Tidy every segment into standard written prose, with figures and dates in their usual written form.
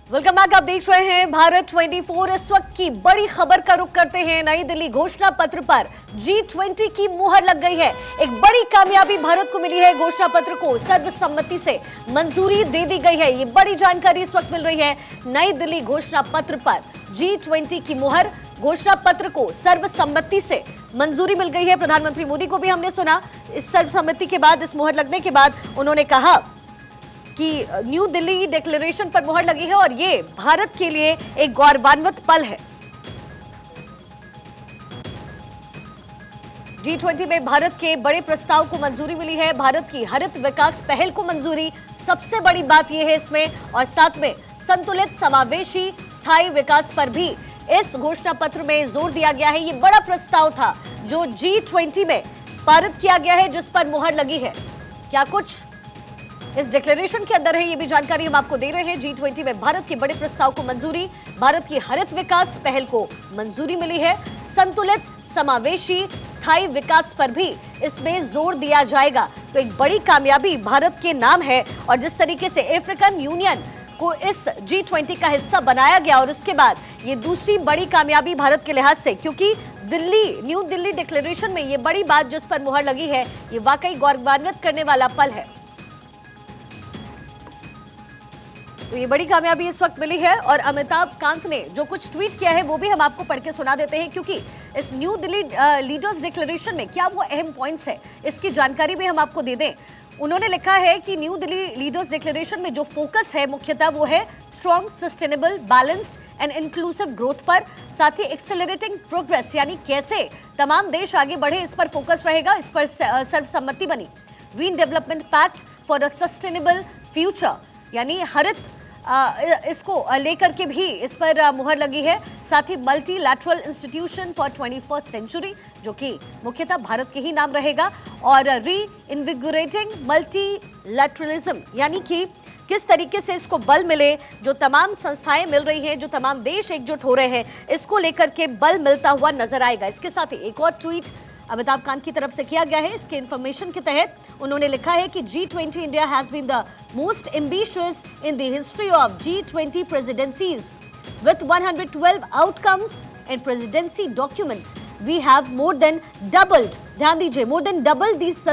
Welcome back. आप देख रहे हैं भारत 24। इस वक्त की बड़ी खबर का रुख करते हैं। नई दिल्ली घोषणा पत्र पर G20 की मुहर लग गई है। एक बड़ी कामयाबी भारत को मिली है। घोषणा पत्र को सर्वसम्मति से मंजूरी दे दी गई है। ये बड़ी जानकारी इस वक्त मिल रही है। नई दिल्ली घोषणा पत्र पर G20 की मुहर, घोषणा पत्र को सर्वसम्मति से मंजूरी मिल गई है। प्रधानमंत्री मोदी को भी हमने सुना इस सर्वसम्मति के बाद, इस मुहर लगने के बाद उन्होंने कहा कि न्यू दिल्ली डिक्लेरेशन पर मुहर लगी है और ये भारत के लिए एक गौरवान्वित पल है। G20 में भारत के बड़े प्रस्ताव को मंजूरी मिली है। भारत की हरित विकास पहल को मंजूरी, सबसे बड़ी बात यह है इसमें, और साथ में संतुलित समावेशी स्थायी विकास पर भी इस घोषणा पत्र में जोर दिया गया है। ये बड़ा प्रस्ताव था जो G20 में पारित किया गया है, जिस पर मुहर लगी है। क्या कुछ इस डिक्लेरेशन के अंदर है, ये भी जानकारी हम आपको दे रहे हैं। G20 में भारत के बड़े प्रस्ताव को मंजूरी, भारत की हरित विकास पहल को मंजूरी मिली है। संतुलित समावेशी स्थायी विकास पर भी इसमें जोर दिया जाएगा। तो एक बड़ी कामयाबी भारत के नाम है। और जिस तरीके से अफ्रीकन यूनियन को इस G20 का हिस्सा बनाया गया, और उसके बाद ये दूसरी बड़ी कामयाबी भारत के लिहाज से, क्योंकि न्यू दिल्ली डिक्लेरेशन में ये बड़ी बात जिस पर मुहर लगी है, ये वाकई गौरवान्वित करने वाला पल है। तो ये बड़ी कामयाबी इस वक्त मिली है। और अमिताभ कांत ने जो कुछ ट्वीट किया है वो भी हम आपको पढ़ के सुना देते हैं, क्योंकि इस न्यू दिल्ली लीडर्स डिक्लेरेशन में क्या वो अहम पॉइंट्स है, इसकी जानकारी भी हम आपको दे दें। उन्होंने लिखा है कि न्यू दिल्ली लीडर्स डिक्लेरेशन में जो फोकस है मुख्यतः वो है strong, sustainable, balanced and inclusive growth पर, साथ ही एक्सेलरेटिंग प्रोग्रेस, यानी कैसे तमाम देश आगे बढ़े, इस पर फोकस रहेगा। इस पर सर्वसम्मति बनी। Green development pact for a sustainable future, यानी हरित इसको लेकर के भी इस पर मुहर लगी है। साथ ही multilateral institution for 21st century, जो कि मुख्यतः भारत के ही नाम रहेगा, और री इन्विगोरेटिंग मल्टीलैटरलिज्म, यानी कि किस तरीके से इसको बल मिले, जो तमाम संस्थाएं मिल रही हैं, जो तमाम देश एकजुट हो रहे हैं, इसको लेकर के बल मिलता हुआ नजर आएगा। इसके साथ ही एक और ट्वीट अमिताभ कांत की तरफ से किया गया है। इसके इन्फॉर्मेशन के तहत उन्होंने लिखा है कि G20 India has been the most ambitious in the history of G20 presidencies with 112 outcomes and presidency documents. We have more than doubled, ध्यान दीजिए, more than doubled these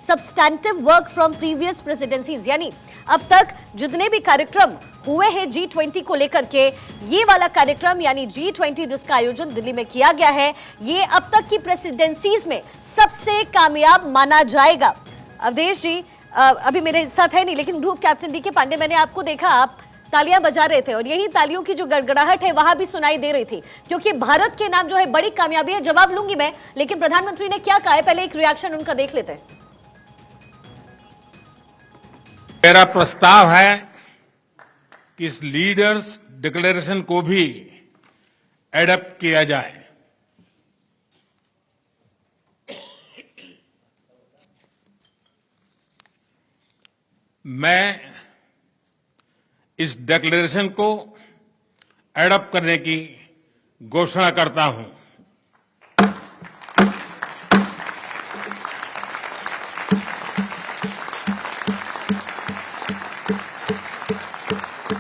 substantive work from previous presidencies। यानी अब तक जितने भी कार्यक्रम हुए हैं G20 को लेकर के, ये वाला कार्यक्रम यानी G20 जिसका आयोजन दिल्ली में किया गया है, ये अब तक की प्रेसिडेंसीज में सबसे कामयाब माना जाएगा। अवधेश जी अभी मेरे साथ है नहीं, लेकिन ग्रुप कैप्टन DK पांडे, मैंने आपको देखा, आप तालियां बजा रहे थे और यही तालियों की जो गड़गड़ाहट है वहां भी सुनाई दे रही थी, क्योंकि भारत के नाम जो है बड़ी कामयाबी है। जवाब लूंगी मैं, लेकिन प्रधानमंत्री ने क्या कहा है, पहले एक रिएक्शन उनका देख लेते हैं। मेरा प्रस्ताव है कि इस लीडर्स डिक्लेरेशन को भी एडप्ट किया जाए। मैं इस डिक्लेरेशन को एडप्ट करने की घोषणा करता हूं।